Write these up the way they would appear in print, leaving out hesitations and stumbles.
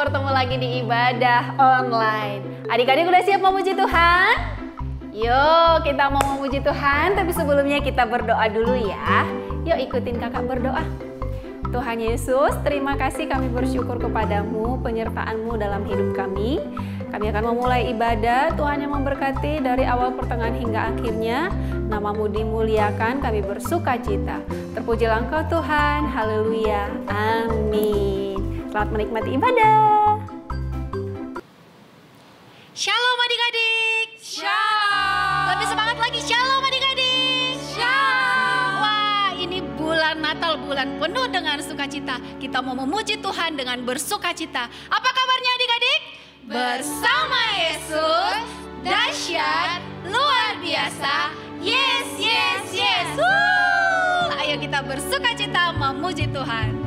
bertemu lagi di ibadah online. Adik-adik udah siap memuji Tuhan? Yuk kita mau memuji Tuhan, tapi sebelumnya kita berdoa dulu ya. Yuk ikutin kakak berdoa. Tuhan Yesus, terima kasih, kami bersyukur kepadamu, penyertaan-Mu dalam hidup kami. Kami akan memulai ibadah, Tuhan yang memberkati dari awal pertengahan hingga akhirnya. Nama-Mu dimuliakan, kami bersuka cita. Terpujilah Engkau Tuhan, haleluya, amin. Selamat menikmati ibadah. Shalom adik-adik. Shalom. Lebih semangat lagi, shalom adik-adik. Shalom. Wah, ini bulan Natal, bulan penuh dengan sukacita. Kita mau memuji Tuhan dengan bersukacita. Apa kabarnya adik-adik? Bersama Yesus, dahsyat, luar biasa. Yes, yes, yes. Ayo kita bersukacita memuji Tuhan.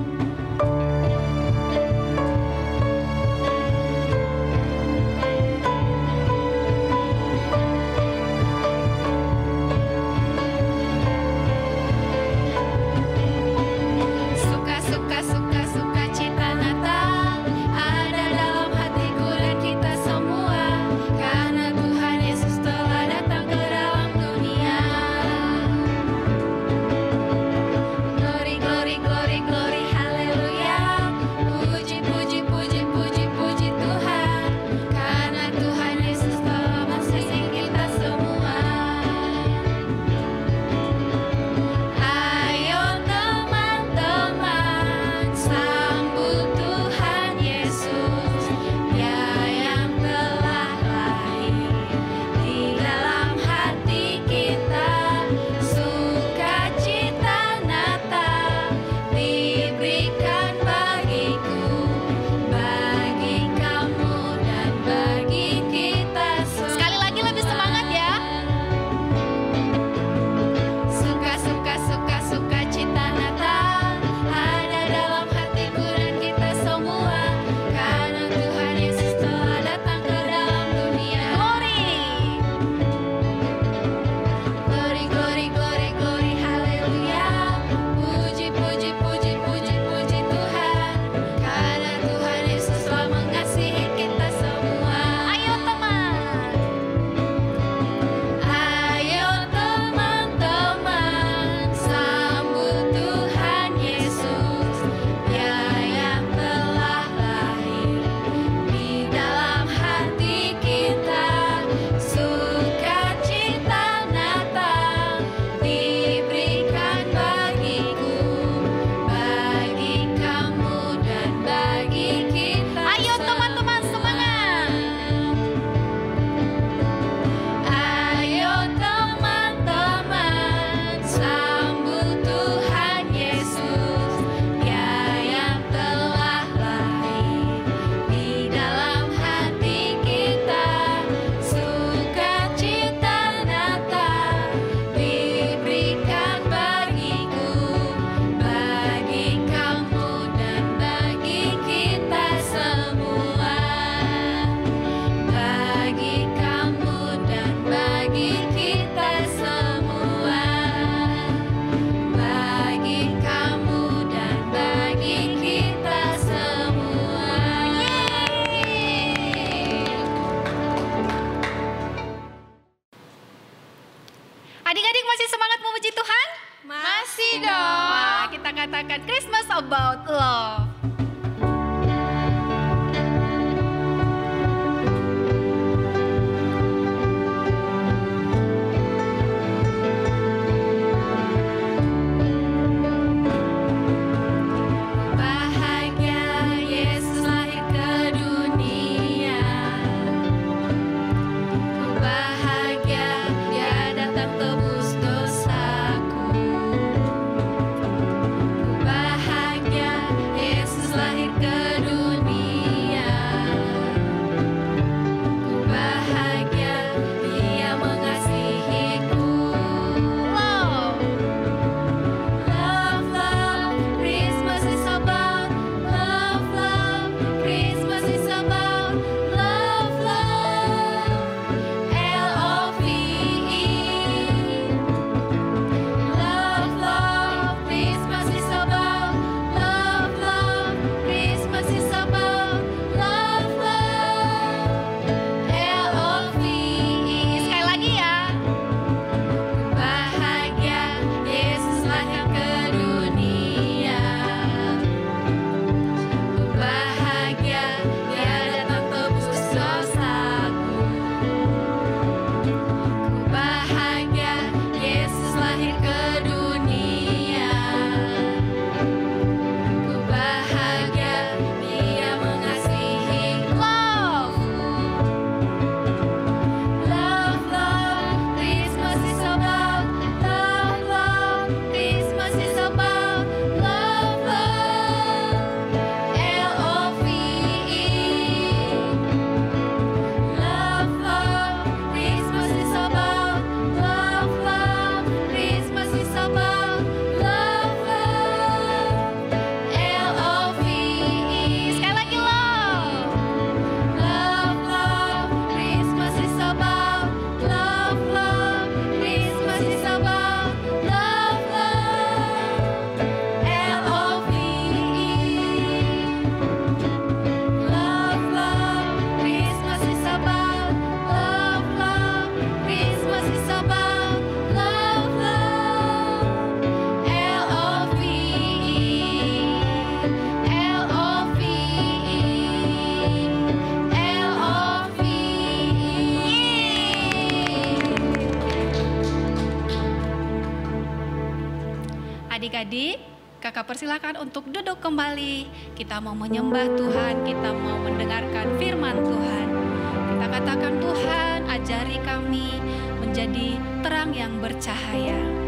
Adik-adik masih semangat memuji Tuhan? Masih dong. Wah, kita katakan Christmas about love. Bahagia Adik-adik, kakak persilakan untuk duduk kembali. Kita mau menyembah Tuhan, kita mau mendengarkan firman Tuhan. Kita katakan, Tuhan ajari kami menjadi terang yang bercahaya.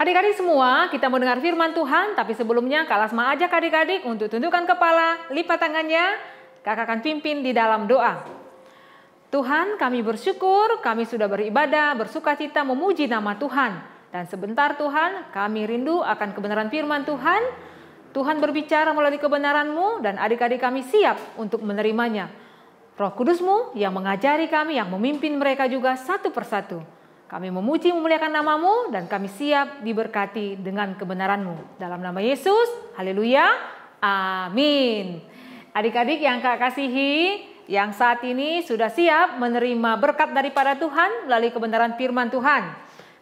Adik-adik semua, kita mau dengar firman Tuhan, tapi sebelumnya Kak Lasma ajak adik-adik untuk tundukkan kepala, lipat tangannya, Kakak akan pimpin di dalam doa. Tuhan, kami bersyukur, kami sudah beribadah, bersukacita memuji nama Tuhan. Dan sebentar Tuhan, kami rindu akan kebenaran firman Tuhan. Tuhan berbicara melalui kebenaran-Mu dan adik-adik kami siap untuk menerimanya. Roh Kudus-Mu yang mengajari kami, yang memimpin mereka juga satu persatu. Kami memuji memuliakan nama-Mu dan kami siap diberkati dengan kebenaran-Mu. Dalam nama Yesus, haleluya, amin. Adik-adik yang Kak kasihi, yang saat ini sudah siap menerima berkat daripada Tuhan melalui kebenaran firman Tuhan.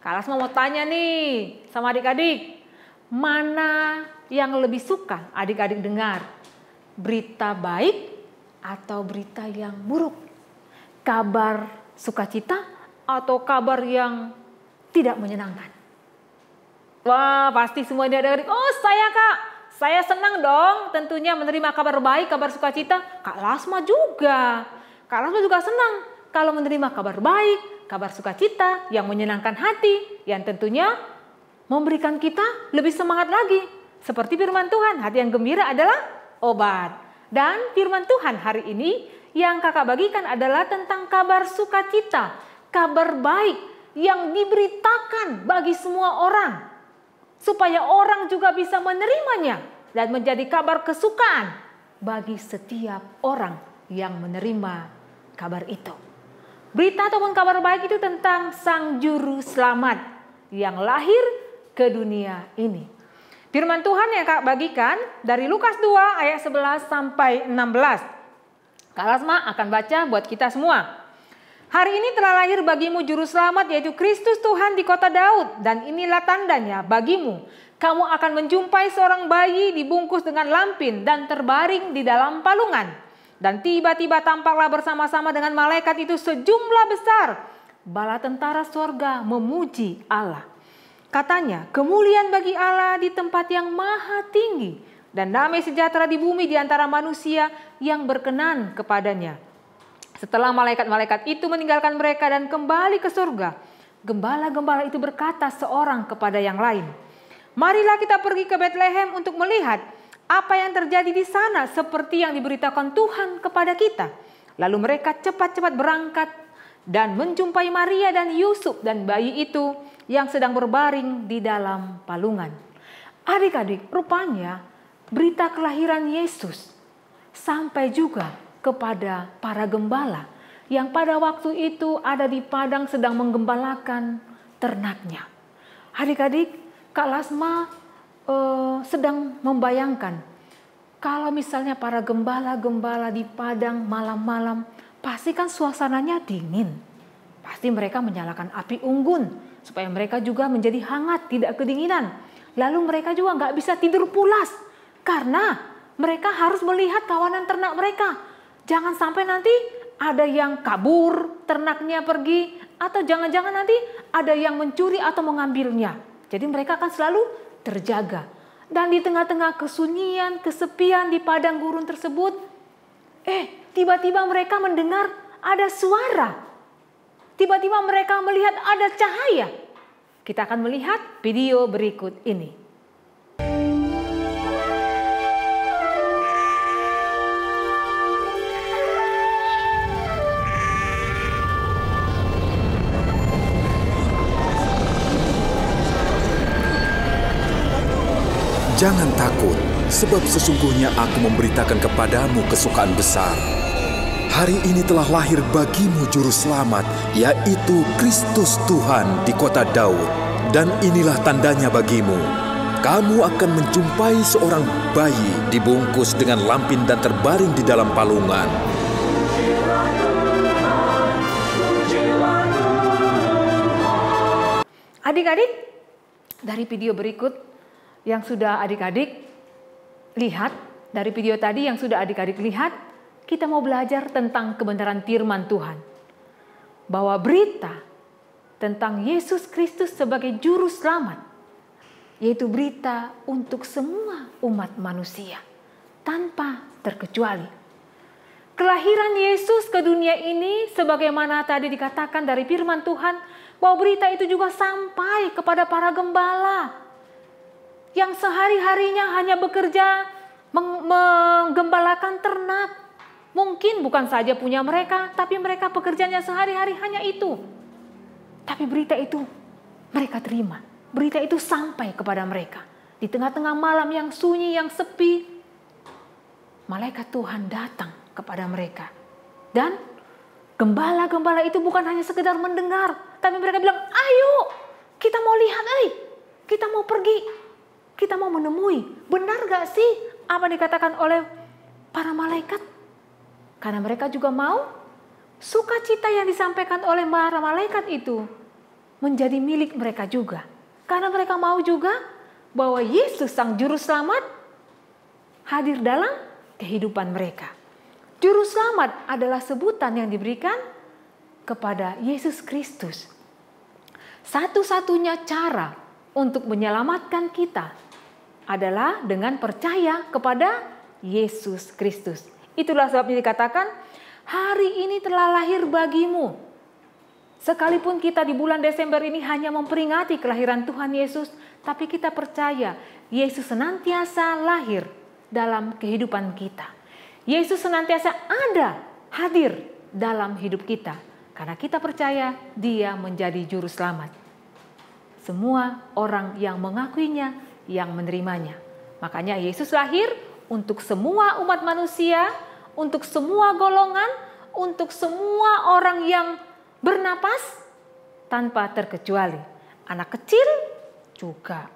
Kak Lasma mau tanya nih sama adik-adik, mana yang lebih suka adik-adik dengar? Berita baik atau berita yang buruk? Kabar sukacita atau kabar yang tidak menyenangkan? Wah, pasti semua adik-adik, oh saya Kak, saya senang dong tentunya menerima kabar baik, kabar sukacita. Kak Lasma juga. Kak Lasma juga senang kalau menerima kabar baik, kabar sukacita yang menyenangkan hati, yang tentunya memberikan kita lebih semangat lagi. Seperti firman Tuhan, hati yang gembira adalah obat. Dan firman Tuhan hari ini yang kakak bagikan adalah tentang kabar sukacita, kabar baik yang diberitakan bagi semua orang. supaya orang juga bisa menerimanya dan menjadi kabar kesukaan bagi setiap orang yang menerima kabar itu. Berita ataupun kabar baik itu tentang Sang Juru Selamat yang lahir ke dunia ini. Firman Tuhan yang Kak bagikan dari Lukas 2 ayat 11 sampai 16. Kak Lasma akan baca buat kita semua. Hari ini telah lahir bagimu Juru Selamat, yaitu Kristus Tuhan di kota Daud. Dan inilah tandanya bagimu. Kamu akan menjumpai seorang bayi dibungkus dengan lampin dan terbaring di dalam palungan. Dan tiba-tiba tampaklah bersama-sama dengan malaikat itu sejumlah besar bala tentara sorga memuji Allah. Katanya, kemuliaan bagi Allah di tempat yang maha tinggi, dan damai sejahtera di bumi di antara manusia yang berkenan kepadanya. Setelah malaikat-malaikat itu meninggalkan mereka dan kembali ke surga, gembala-gembala itu berkata seorang kepada yang lain, marilah kita pergi ke Betlehem untuk melihat apa yang terjadi di sana seperti yang diberitakan Tuhan kepada kita. Lalu mereka cepat-cepat berangkat dan menjumpai Maria dan Yusuf dan bayi itu yang sedang berbaring di dalam palungan. Adik-adik, rupanya berita kelahiran Yesus sampai juga kepada para gembala yang pada waktu itu ada di padang sedang menggembalakan ternaknya. Adik-adik, Kak Lasma sedang membayangkan kalau misalnya para gembala-gembala di padang malam-malam, pasti kan suasananya dingin. Pasti mereka menyalakan api unggun supaya mereka juga menjadi hangat, tidak kedinginan. Lalu mereka juga nggak bisa tidur pulas karena mereka harus melihat kawanan ternak mereka. Jangan sampai nanti ada yang kabur, ternaknya pergi, atau jangan-jangan nanti ada yang mencuri atau mengambilnya. Jadi mereka akan selalu terjaga. Dan di tengah-tengah kesunyian, kesepian di padang gurun tersebut, tiba-tiba mereka mendengar ada suara. Tiba-tiba mereka melihat ada cahaya. Kita akan melihat video berikut ini. Jangan takut, sebab sesungguhnya aku memberitakan kepadamu kesukaan besar. Hari ini telah lahir bagimu Juru Selamat, yaitu Kristus Tuhan di kota Daud. Dan inilah tandanya bagimu. Kamu akan menjumpai seorang bayi dibungkus dengan lampin dan terbaring di dalam palungan. Adik-adik, dari video berikut yang sudah adik-adik lihat, dari video tadi yang sudah adik-adik lihat, kita mau belajar tentang kebenaran firman Tuhan. Bahwa berita tentang Yesus Kristus sebagai Juru Selamat, yaitu berita untuk semua umat manusia, tanpa terkecuali. Kelahiran Yesus ke dunia ini, sebagaimana tadi dikatakan dari firman Tuhan, bahwa berita itu juga sampai kepada para gembala, yang sehari-harinya hanya bekerja menggembalakan ternak. Mungkin bukan saja punya mereka, tapi mereka pekerjaannya sehari-hari hanya itu. Tapi berita itu mereka terima. Berita itu sampai kepada mereka. Di tengah-tengah malam yang sunyi, yang sepi, malaikat Tuhan datang kepada mereka. Dan gembala-gembala itu bukan hanya sekedar mendengar, tapi mereka bilang, ayo kita mau lihat, kita mau pergi. Kita mau menemui, benar gak sih apa dikatakan oleh para malaikat? Karena mereka juga mau sukacita yang disampaikan oleh para malaikat itu menjadi milik mereka juga. Karena mereka mau juga bahwa Yesus Sang Juru Selamat hadir dalam kehidupan mereka. Juru Selamat adalah sebutan yang diberikan kepada Yesus Kristus. Satu-satunya cara untuk menyelamatkan kita adalah dengan percaya kepada Yesus Kristus. Itulah sebabnya dikatakan, hari ini telah lahir bagimu. Sekalipun kita di bulan Desember ini hanya memperingati kelahiran Tuhan Yesus, tapi kita percaya Yesus senantiasa lahir dalam kehidupan kita. Yesus senantiasa ada, hadir dalam hidup kita. Karena kita percaya Dia menjadi Juru Selamat. semua orang yang mengakuinya, yang menerimanya. Makanya Yesus lahir untuk semua umat manusia, untuk semua golongan, untuk semua orang yang bernapas tanpa terkecuali. Anak kecil juga,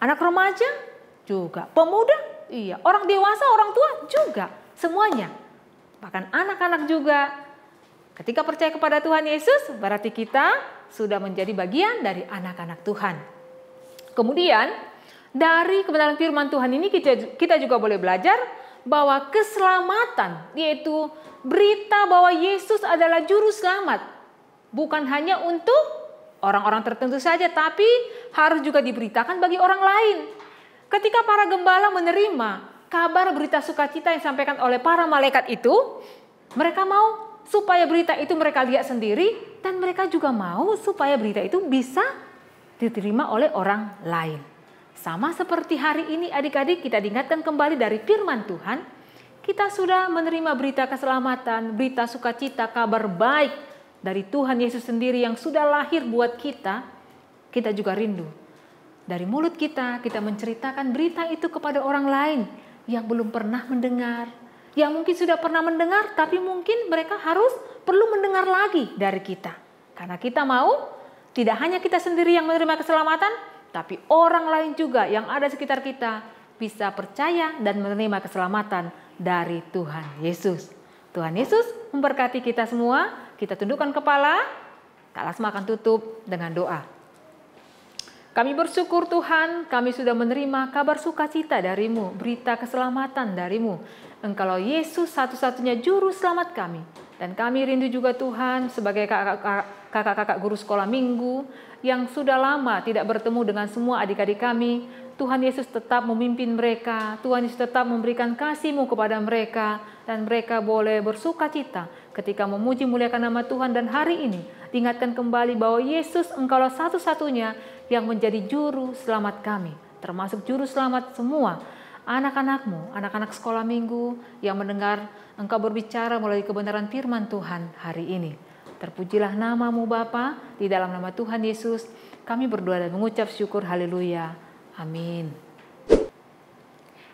anak remaja juga, pemuda, iya, orang dewasa, orang tua juga, semuanya. Bahkan anak-anak juga. Ketika percaya kepada Tuhan Yesus, berarti kita sudah menjadi bagian dari anak-anak Tuhan. Kemudian, dari kebenaran firman Tuhan ini kita juga boleh belajar bahwa keselamatan, yaitu berita bahwa Yesus adalah juru selamat, bukan hanya untuk orang-orang tertentu saja, tapi harus juga diberitakan bagi orang lain. Ketika para gembala menerima kabar berita sukacita yang disampaikan oleh para malaikat itu, mereka mau supaya berita itu mereka lihat sendiri, dan mereka juga mau supaya berita itu bisa diterima oleh orang lain. Sama seperti hari ini adik-adik, kita diingatkan kembali dari firman Tuhan, kita sudah menerima berita keselamatan, berita sukacita, kabar baik dari Tuhan Yesus sendiri yang sudah lahir buat kita. Kita juga rindu dari mulut kita menceritakan berita itu kepada orang lain yang belum pernah mendengar, yang mungkin sudah pernah mendengar, tapi mungkin mereka perlu mendengar lagi dari kita. Karena kita mau tidak hanya kita sendiri yang menerima keselamatan, tapi orang lain juga yang ada di sekitar kita bisa percaya dan menerima keselamatan dari Tuhan Yesus. Tuhan Yesus memberkati kita semua. Kita tundukkan kepala, Kak Lasma akan tutup dengan doa. Kami bersyukur Tuhan, kami sudah menerima kabar sukacita dari-Mu, berita keselamatan dari-Mu. Engkaulah Yesus satu-satunya juru selamat kami. Dan kami rindu juga Tuhan sebagai kakak-kakak guru sekolah minggu yang sudah lama tidak bertemu dengan semua adik-adik kami. Tuhan Yesus tetap memimpin mereka, Tuhan Yesus tetap memberikan kasih-Mu kepada mereka, dan mereka boleh bersukacita ketika memuji muliakan nama Tuhan. Dan hari ini diingatkan kembali bahwa Yesus Engkaulah satu-satunya yang menjadi juru selamat kami, termasuk juru selamat semua anak-anak-Mu, anak-anak sekolah minggu yang mendengar Engkau berbicara melalui kebenaran firman Tuhan hari ini. Terpujilah nama-Mu Bapa, di dalam nama Tuhan Yesus kami berdoa dan mengucap syukur, haleluya, amin.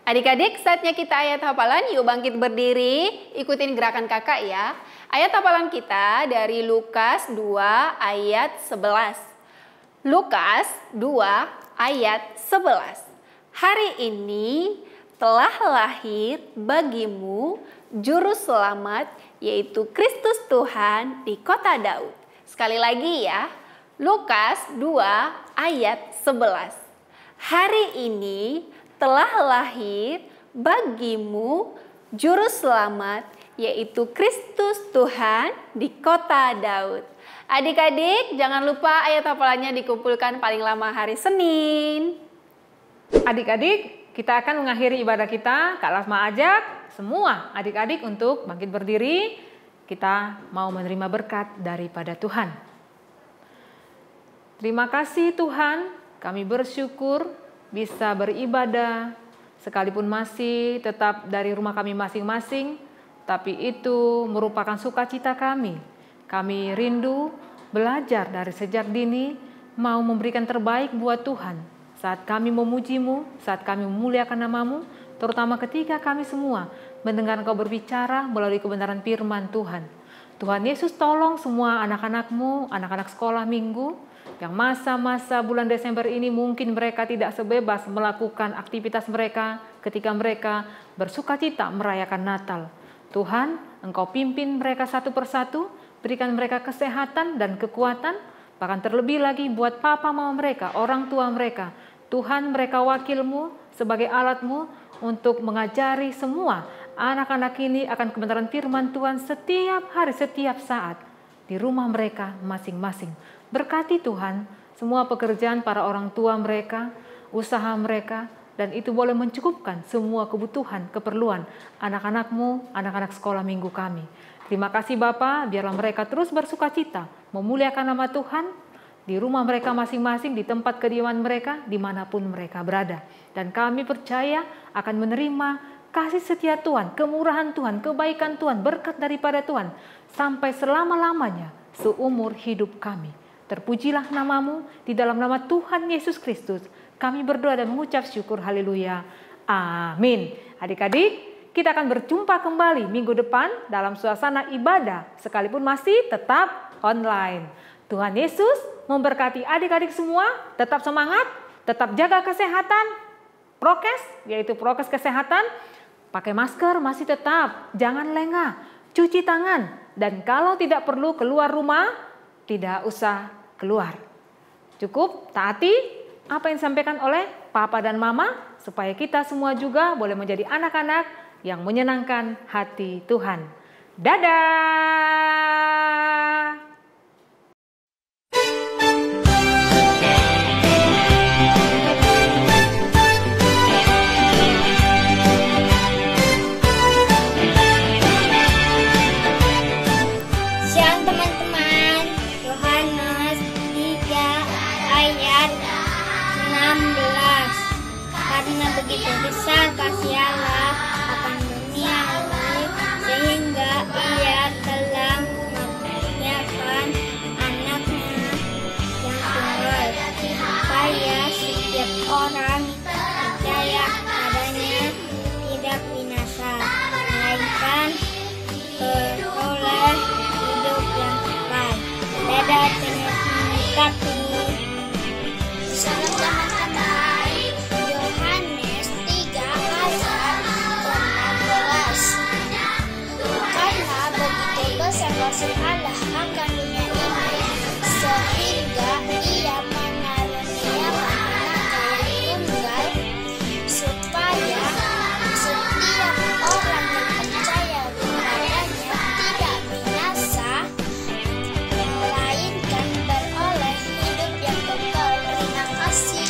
Adik-adik, saatnya kita ayat hafalan. Yuk bangkit berdiri, ikutin gerakan kakak ya. Ayat hafalan kita dari Lukas 2 ayat 11. Lukas 2 ayat 11. Hari ini telah lahir bagimu juru selamat, yaitu Kristus Tuhan di kota Daud. Sekali lagi ya, Lukas 2 ayat 11. Hari ini telah lahir bagimu juru selamat, yaitu Kristus Tuhan di kota Daud. Adik-adik, jangan lupa ayat hafalannya dikumpulkan paling lama hari Senin. Adik-adik, kita akan mengakhiri ibadah kita. Kak Lasma ajak semua adik-adik untuk bangkit berdiri. Kita mau menerima berkat daripada Tuhan. Terima kasih Tuhan, kami bersyukur bisa beribadah sekalipun masih tetap dari rumah kami masing-masing, tapi itu merupakan sukacita kami. Kami rindu belajar dari sejak dini, mau memberikan terbaik buat Tuhan. Saat kami memuji-Mu, saat kami memuliakan nama-Mu, terutama ketika kami semua mendengar Engkau berbicara melalui kebenaran firman Tuhan. Tuhan Yesus, tolong semua anak-anak-Mu, anak-anak sekolah minggu, yang masa-masa bulan Desember ini mungkin mereka tidak sebebas melakukan aktivitas mereka ketika mereka bersukacita merayakan Natal. Tuhan, Engkau pimpin mereka satu persatu, berikan mereka kesehatan dan kekuatan, bahkan terlebih lagi buat papa mama mereka, orang tua mereka. Tuhan, mereka wakil-Mu sebagai alat-Mu untuk mengajari semua anak-anak ini akan kebenaran firman Tuhan setiap hari, setiap saat di rumah mereka masing-masing. Berkati Tuhan semua pekerjaan para orang tua mereka, usaha mereka, dan itu boleh mencukupkan semua kebutuhan, keperluan anak-anak-Mu, anak-anak sekolah minggu kami. Terima kasih Bapa, biarlah mereka terus bersukacita, memuliakan nama Tuhan, di rumah mereka masing-masing, di tempat kediaman mereka, dimanapun mereka berada. Dan kami percaya akan menerima kasih setia Tuhan, kemurahan Tuhan, kebaikan Tuhan, berkat daripada Tuhan, sampai selama-lamanya seumur hidup kami. Terpujilah namamu di dalam nama Tuhan Yesus Kristus. Kami berdoa dan mengucap syukur, haleluya. Amin. Adik-adik, kita akan berjumpa kembali minggu depan dalam suasana ibadah, sekalipun masih tetap online. Tuhan Yesus memberkati adik-adik semua, tetap semangat, tetap jaga kesehatan, prokes, yaitu prokes kesehatan, pakai masker masih tetap, jangan lengah, cuci tangan, dan kalau tidak perlu keluar rumah, tidak usah keluar. Cukup taati apa yang disampaikan oleh Papa dan Mama, supaya kita semua juga boleh menjadi anak-anak yang menyenangkan hati Tuhan. Dadah! Siang teman-teman, Yohanes 3 ayat 16. Karena begitu besar kasih Allah akan dunia ini, sehingga Ia telah mengaruniakan anaknya yang tunggal, supaya setiap orang percaya padanya tidak binasa, melainkan beroleh hidup yang kekal. Dadah, Tuhan memberkati. Salam teman-teman, Yohanes 3 ayat 16. Karena begitu besar kasih Allah akan dunia ini, sehingga Ia mengaruniakan anaknya yang tunggal, supaya setiap orang yang percaya kepadanya tidak binasa, melainkan beroleh hidup yang kekal. Terima kasih.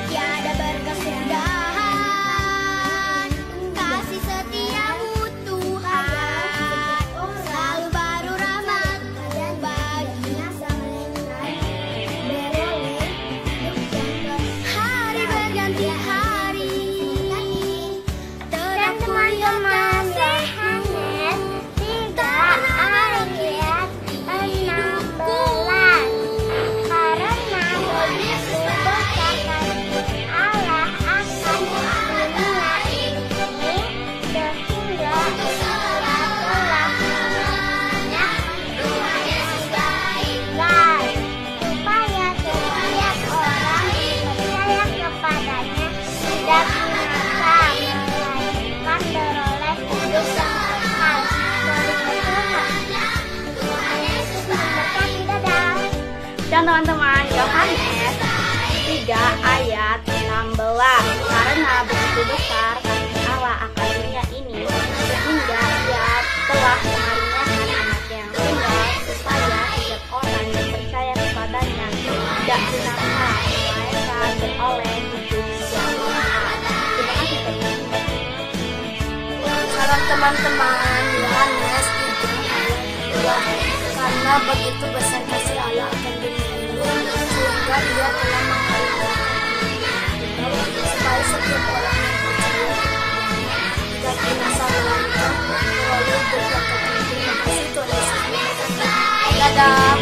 Tiada berkesudahan kasih setiamu Tuhan, selalu baru rahmat-Mu bagi hari berganti hari, terangku yang kasih-Mu, karena ayat 16. Karena begitu besar kasih Allah akan dunia ini, sehingga Ia telah mengaruniakan anaknya supaya setiap orang percaya kepadanya tidak binasa, melainkan beroleh hidup yang kekal. Tuhan Yesus memberkati. Dadah. Dan teman-teman, Yohanes 3 ayat 16. Karena begitu besar kasih Allah akan dunia ini, sehingga Ia telah mengaruniakan anaknya yang tunggal, supaya setiap orang yang percaya kepadanya tidak binasa, melainkan beroleh hidup yang kekal. Terima kasih teman. Salam teman-teman, Yohanes 3 ayat 2. Karena begitu besar kasih Allah akan dunia ini, sehingga Ia telah mengaruniakan supaya setiap orang yang percaya tidak binasa, melainkan beroleh hidup yang kekal. Terima kasih Tuhan Yesus. Dadah.